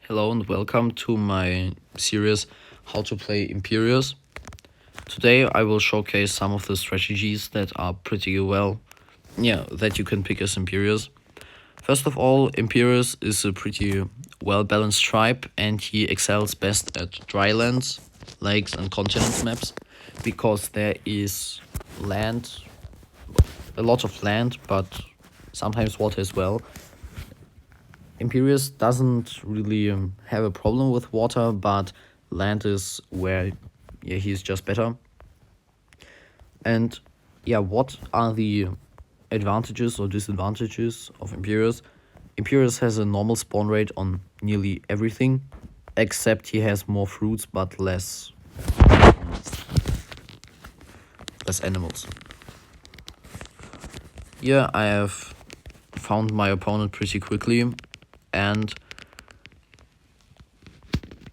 Hello and welcome to my series How to Play Imperius. Today I will showcase some of the strategies that are pretty that you can pick as Imperius. First of all, Imperius is a pretty well balanced tribe and he excels best at dry lands, lakes and continent maps because there is land, a lot of land, but sometimes water as well. Imperius doesn't really have a problem with water, but land is where he's just better. And what are the advantages or disadvantages of Imperius? Imperius has a normal spawn rate on nearly everything, except he has more fruits but less animals. Here I have found my opponent pretty quickly, and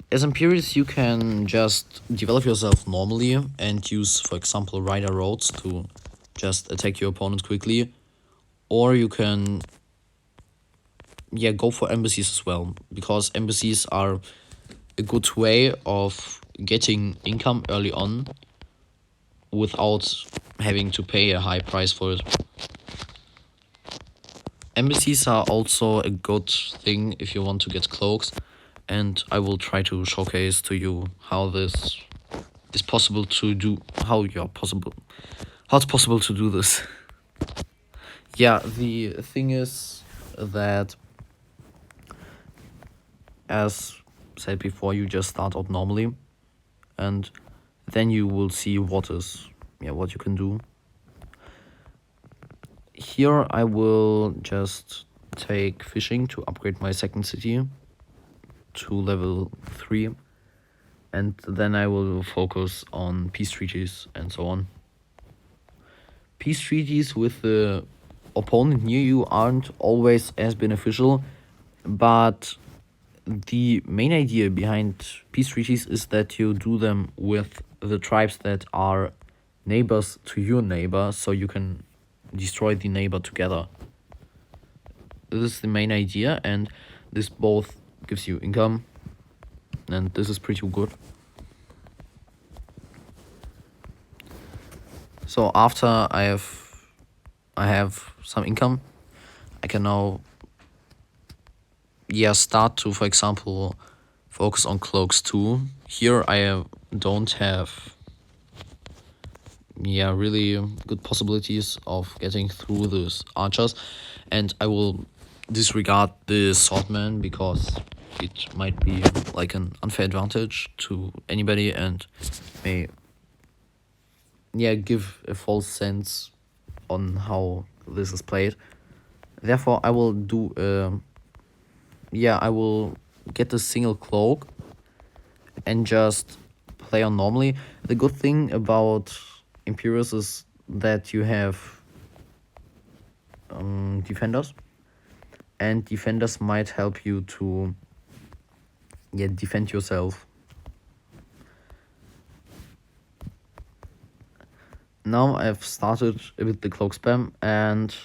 as Imperius you can just develop yourself normally and use, for example, rider roads to just attack your opponent quickly, or you can go for embassies as well, because embassies are a good way of getting income early on without having to pay a high price for it. Embassies are also a good thing if you want to get cloaks, and I will try to showcase to you how this is possible to do, how it's possible to do this. The thing is that, as said before, you just start out normally, and then you will see what you can do. Here I will just take fishing to upgrade my second city to level 3, and then I will focus on peace treaties and so on. Peace treaties with the opponent near you aren't always as beneficial, but the main idea behind peace treaties is that you do them with the tribes that are neighbors to your neighbor, so you can destroy the neighbor together. This is the main idea, and this both gives you income, and this is pretty good. So after I have some income, I can now start to, for example, focus on cloaks too. Here I don't have really good possibilities of getting through those archers, and I will disregard the swordman because it might be like an unfair advantage to anybody and may give a false sense on how this is played. Therefore I will do I will get a single cloak and just play on normally. The good thing about Imperius is that you have defenders, and defenders might help you to defend yourself. Now I've started with the cloak spam, and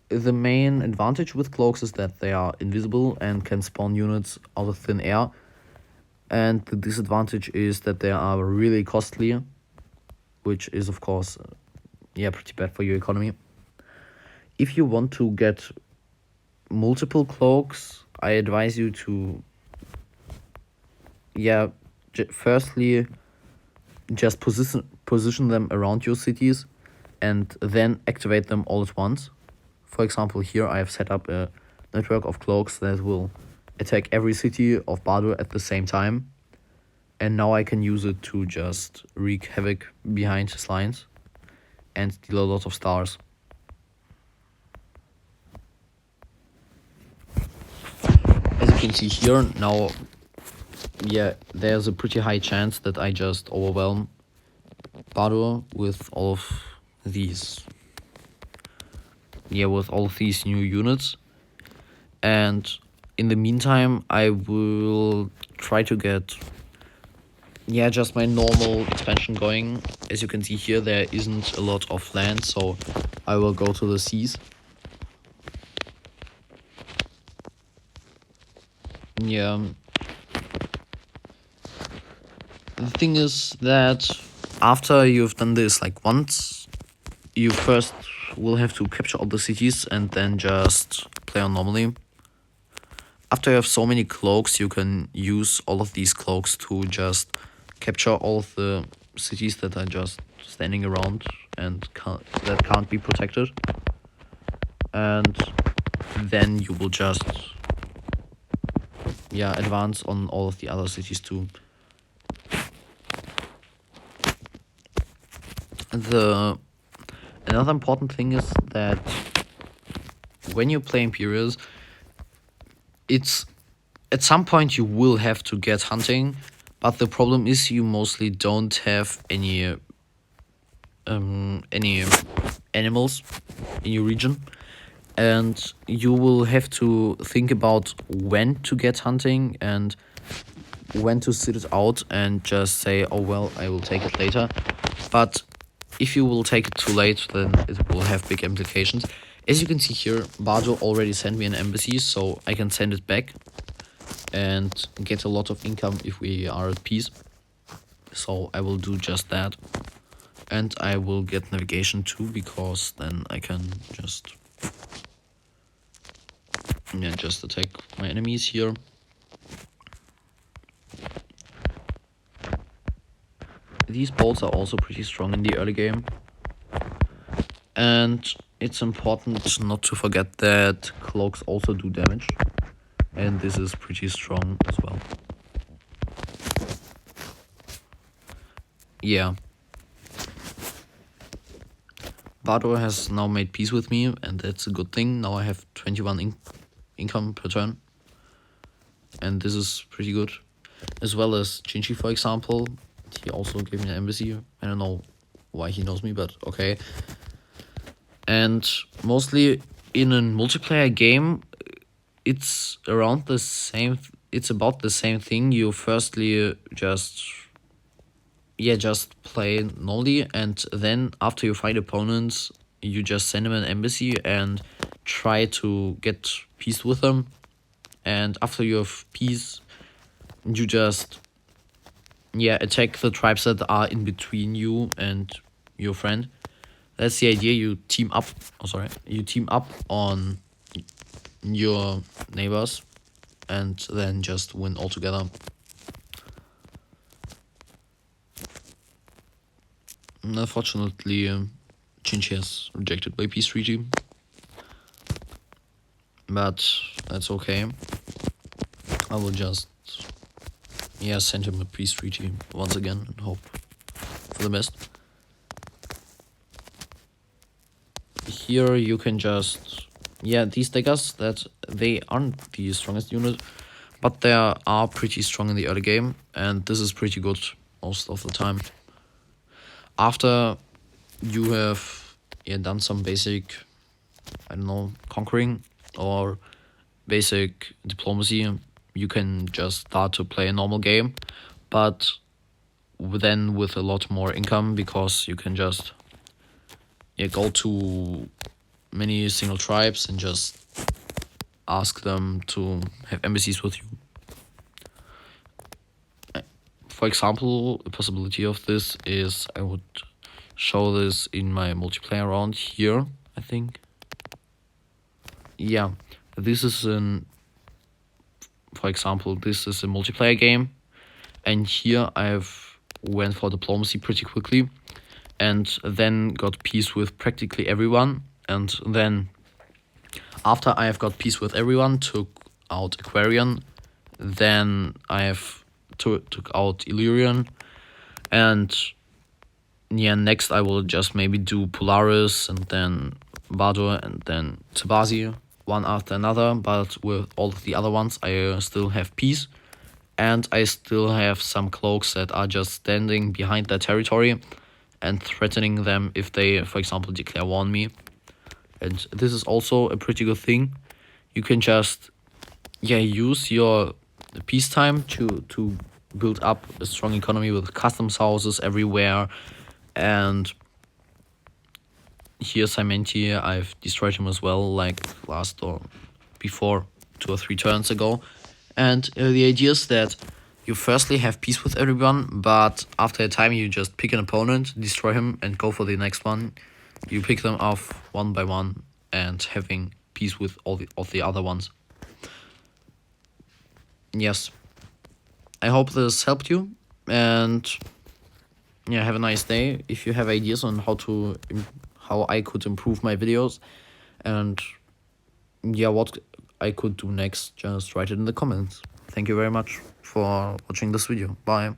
the main advantage with cloaks is that they are invisible and can spawn units out of thin air, and the disadvantage is that they are really costly, which is of course pretty bad for your economy. If you want to get multiple cloaks, I advise you to firstly just position them around your cities and then activate them all at once. For example, here I have set up a network of cloaks that will attack every city of Bardo at the same time, and now I can use it to just wreak havoc behind his lines and deal a lot of stars. As you can see here, now there's a pretty high chance that I just overwhelm Bardo with all of these new units, and in the meantime I will try to get just my normal expansion going. As you can see here, there isn't a lot of land, so I will go to the seas. Yeah. The thing is that after you've done this like once, you first will have to capture all the cities and then just play on normally. After you have so many cloaks, you can use all of these cloaks to just capture all of the cities that are just standing around and that can't be protected. And then you will just advance on all of the other cities too. Another important thing is that when you play Imperius, it's at some point you will have to get hunting, but the problem is you mostly don't have any animals in your region, and you will have to think about when to get hunting and when to sit it out and just say, oh well, I will take it later. But if you will take it too late, then it will have big implications. As you can see here, Bardo already sent me an embassy, so I can send it back and get a lot of income if we are at peace. So I will do just that. And I will get navigation too, because then I can just attack my enemies here. These bolts are also pretty strong in the early game. And it's important not to forget that cloaks also do damage. And this is pretty strong as well. Yeah. Bardo has now made peace with me, and that's a good thing. Now I have 21 income per turn. And this is pretty good. As well as Jinchi, for example. He also gave me an embassy. I don't know why he knows me, but okay. And mostly in a multiplayer game, it's around the same. It's about the same thing. You firstly just play normally, and then after you fight opponents, you just send them an embassy and try to get peace with them. And after you have peace, you just attack the tribes that are in between you and your friend. That's the idea. You team up. You team up on your neighbors, and then just win all together. Unfortunately, Jinchi has rejected my peace treaty, but that's okay. I will just send him a peace treaty once again and hope for the best. Here you can just these daggers, that they aren't the strongest unit, but they are pretty strong in the early game, and this is pretty good most of the time. After you have done some basic, I don't know, conquering or basic diplomacy, you can just start to play a normal game, but then with a lot more income, because you can just go to many single tribes and just ask them to have embassies with you. For example, a possibility of this is, I would show this in my multiplayer round here, I think. Yeah, this is for example, this is a multiplayer game, and here I've went for diplomacy pretty quickly, and then got peace with practically everyone, and then after I have got peace with everyone, took out Aquarian, then I have took out Illyrian, and next I will just maybe do Polaris, and then Bardo, and then Tabasi, one after another, but with all of the other ones I still have peace, and I still have some cloaks that are just standing behind their territory and threatening them if they, for example, declare war on me. And this is also a pretty good thing. You can just use your peacetime to build up a strong economy with customs houses everywhere. And here Simenti, I've destroyed him as well, like last or before 2 or 3 turns ago. And the idea is that you firstly have peace with everyone, but after a time you just pick an opponent, destroy him, and go for the next one. You pick them off one by one and having peace with all the other ones. Yes. I hope this helped you, and yeah, have a nice day. If you have ideas on how I could improve my videos, and yeah, what I could do next, just write it in the comments. Thank you very much for watching this video. Bye.